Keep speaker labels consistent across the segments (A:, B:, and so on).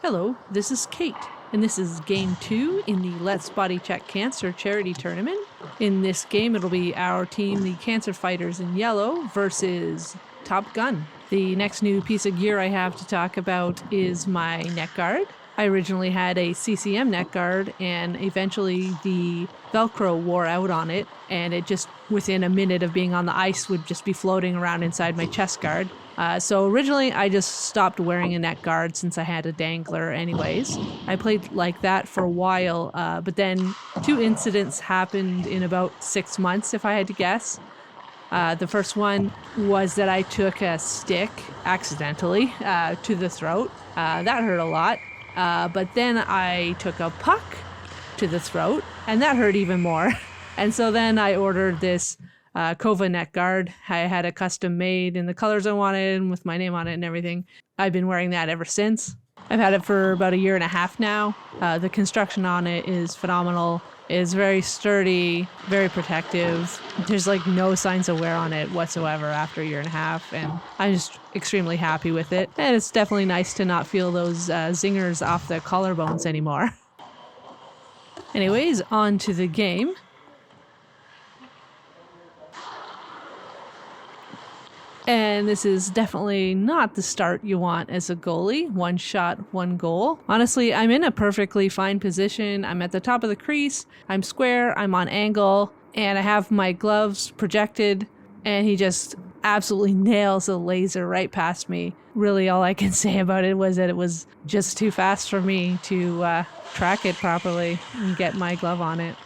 A: Hello, this is Kate, and this is Game 2 in the Let's Body Check Cancer charity tournament. In this game, it'll be our team, the Cancer Fighters in yellow, versus Top Gun. The next new piece of gear I have to talk about is my neck guard. I originally had a CCM neck guard, and eventually the Velcro wore out on it, and it just, within a minute of being on the ice, would just be floating around inside my chest guard. So originally I just stopped wearing a neck guard since I had a dangler anyways. I played like that for a while, but then 2 incidents happened in about 6 months, if I had to guess. The first one was that I took a stick accidentally to the throat. That hurt a lot. But then I took a puck to the throat, and that hurt even more. And so then I ordered this Kova neck guard. I had a custom made in the colors I wanted and with my name on it and everything. I've been wearing that ever since. I've had it for about 1.5 years now. The construction on it is phenomenal. It's very sturdy, very protective. There's like no signs of wear on it whatsoever after 1.5 years, and I'm just extremely happy with it. And it's definitely nice to not feel those zingers off the collarbones anymore. Anyways, on to the game. And this is definitely not the start you want as a goalie. 1 shot, 1 goal. Honestly, I'm in a perfectly fine position. I'm at the top of the crease. I'm square. I'm on angle. And I have my gloves projected. And he just absolutely nails a laser right past me. Really, all I can say about it was that it was just too fast for me to track it properly and get my glove on it.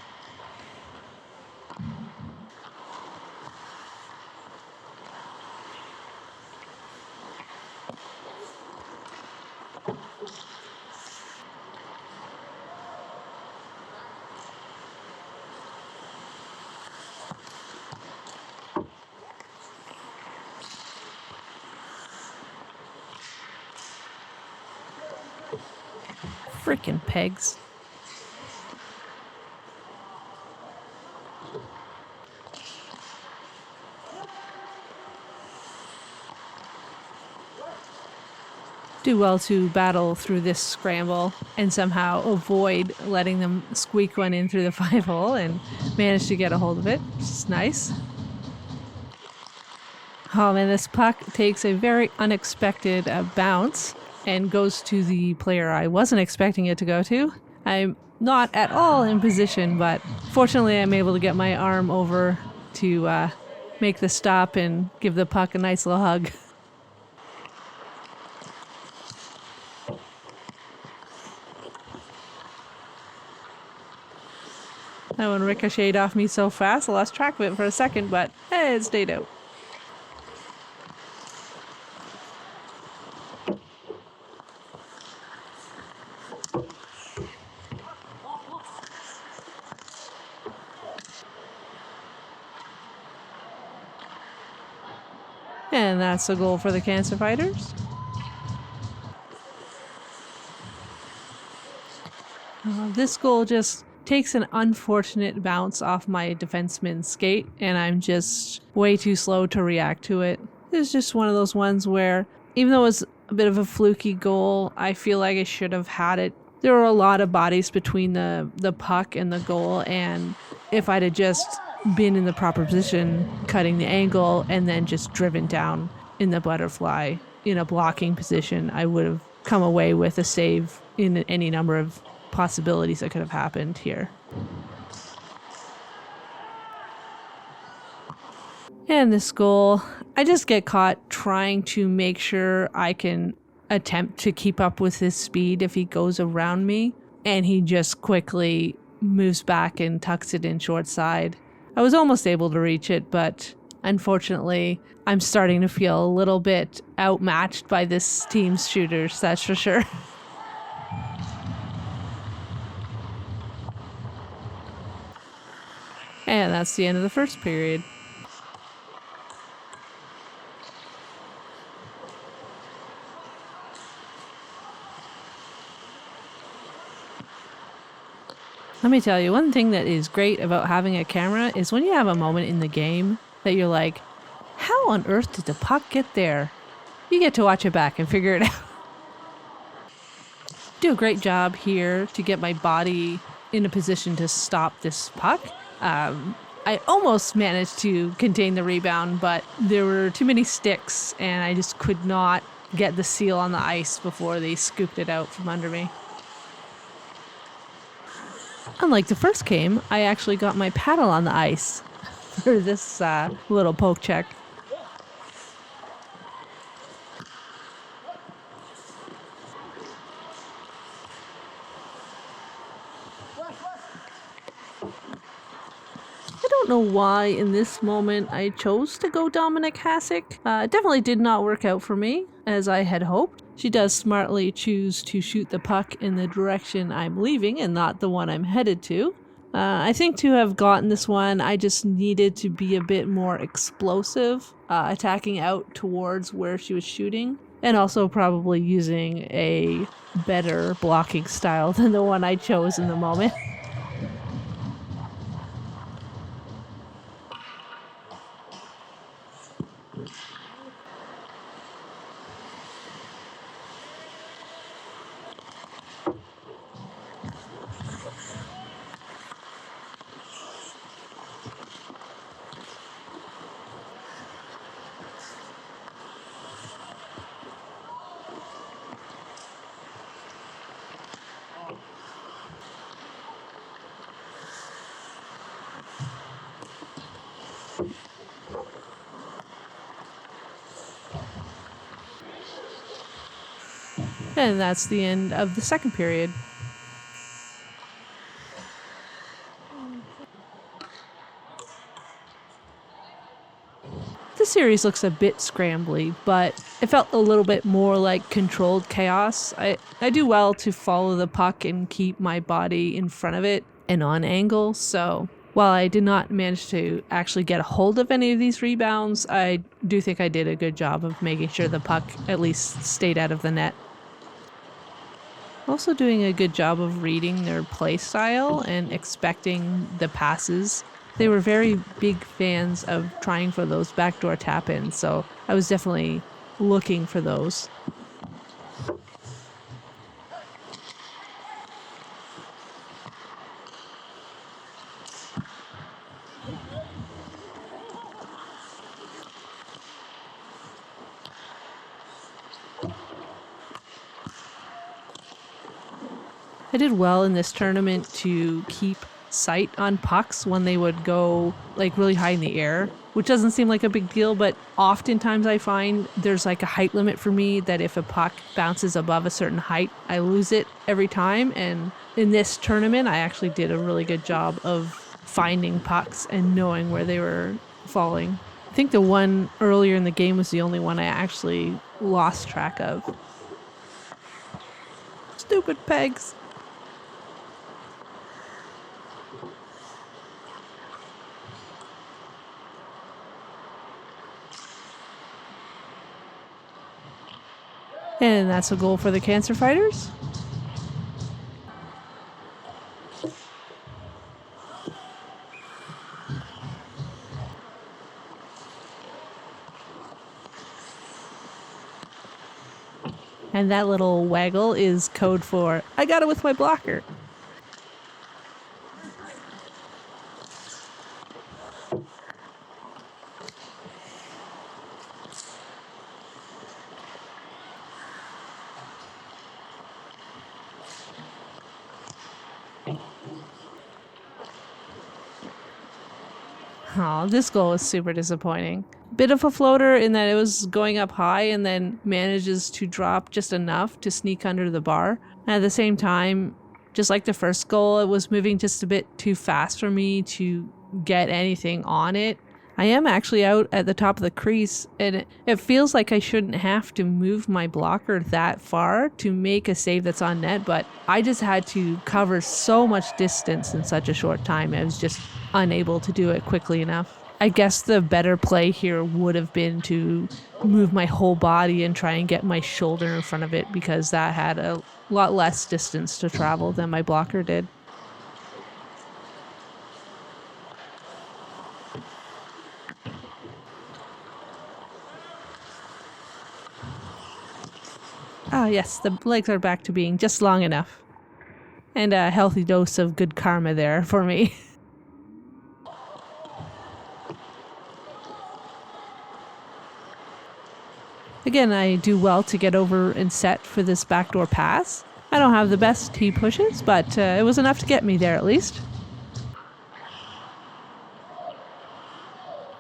A: Frickin' pegs. Do well to battle through this scramble and somehow avoid letting them squeak one in through the 5-hole and manage to get a hold of it, which is nice. Oh man, this puck takes a very unexpected bounce and goes to the player I wasn't expecting it to go to. I'm not at all in position, but fortunately I'm able to get my arm over to make the stop and give the puck a nice little hug. That one ricocheted off me so fast I lost track of it for a second, but hey, it stayed out. And that's a goal for the Cancer Fighters. This goal just takes an unfortunate bounce off my defenseman's skate, and I'm just way too slow to react to it. It's just one of those ones where, even though it was a bit of a fluky goal, I feel like I should have had it. There were a lot of bodies between the puck and the goal, and if I'd have just been in the proper position, cutting the angle, and then just driven down in the butterfly in a blocking position, I would have come away with a save in any number of possibilities that could have happened here. And this goal, I just get caught trying to make sure I can attempt to keep up with his speed if he goes around me, and he just quickly moves back and tucks it in short side. I was almost able to reach it, but unfortunately, I'm starting to feel a little bit outmatched by this team's shooters, that's for sure. And that's the end of the first period. Let me tell you, one thing that is great about having a camera is when you have a moment in the game that you're like, how on earth did the puck get there? You get to watch it back and figure it out. do a great job here to get my body in a position to stop this puck. I almost managed to contain the rebound, but there were too many sticks and I just could not get the seal on the ice before they scooped it out from under me. Unlike the first game, I actually got my paddle on the ice for this little poke check. I don't know why in this moment I chose to go Dominic Hasek. It definitely did not work out for me as I had hoped. She does smartly choose to shoot the puck in the direction I'm leaving and not the one I'm headed to. I think to have gotten this one, I just needed to be a bit more explosive, attacking out towards where she was shooting, and also probably using a better blocking style than the one I chose in the moment. And that's the end of the second period. The series looks a bit scrambly, but it felt a little bit more like controlled chaos. I do well to follow the puck and keep my body in front of it and on angle, so while I did not manage to actually get a hold of any of these rebounds, I do think I did a good job of making sure the puck at least stayed out of the net. Also doing a good job of reading their play style and expecting the passes. They were very big fans of trying for those backdoor tap-ins, so I was definitely looking for those. I did well in this tournament to keep sight on pucks when they would go like really high in the air, which doesn't seem like a big deal, but oftentimes I find there's like a height limit for me that if a puck bounces above a certain height, I lose it every time. And in this tournament, I actually did a really good job of finding pucks and knowing where they were falling. I think the one earlier in the game was the only one I actually lost track of. Stupid pegs. And that's a goal for the Cancer Fighters. And that little waggle is code for, I got it with my blocker. Oh, this goal is super disappointing. Bit of a floater in that it was going up high and then manages to drop just enough to sneak under the bar. And at the same time, just like the first goal, it was moving just a bit too fast for me to get anything on it. I am actually out at the top of the crease, and it feels like I shouldn't have to move my blocker that far to make a save that's on net, but I just had to cover so much distance in such a short time. I was just unable to do it quickly enough. I guess the better play here would have been to move my whole body and try and get my shoulder in front of it, because that had a lot less distance to travel than my blocker did. Ah, yes, the legs are back to being just long enough. And a healthy dose of good karma there for me. Again, I do well to get over and set for this backdoor pass. I don't have the best tee pushes, but it was enough to get me there at least.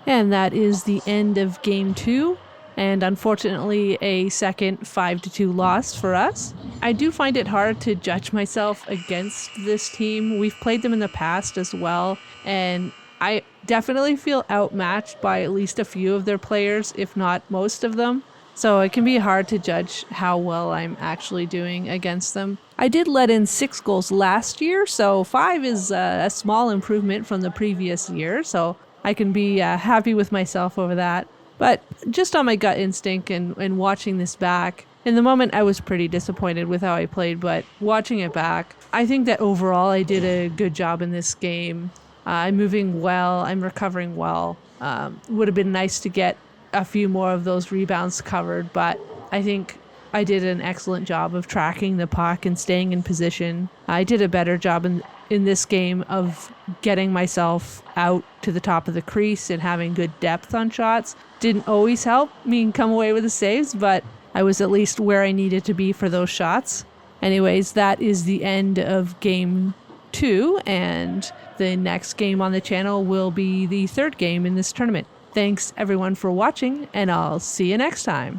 A: And that is the end of game 2. And unfortunately, a second 5-2 loss for us. I do find it hard to judge myself against this team. We've played them in the past as well, and I definitely feel outmatched by at least a few of their players, if not most of them. So it can be hard to judge how well I'm actually doing against them. I did let in 6 goals last year, so 5 is a small improvement from the previous year, so I can be happy with myself over that. But just on my gut instinct and watching this back, in the moment I was pretty disappointed with how I played, but watching it back, I think that overall I did a good job in this game. I'm moving well, I'm recovering well. Would have been nice to get a few more of those rebounds covered, but I think I did an excellent job of tracking the puck and staying in position. I did a better job in this game of getting myself out to the top of the crease and having good depth on shots. Didn't always help me come away with the saves, but I was at least where I needed to be for those shots. Anyways, that is the end of game 2, and the next game on the channel will be the 3rd game in this tournament. Thanks everyone for watching, and I'll see you next time.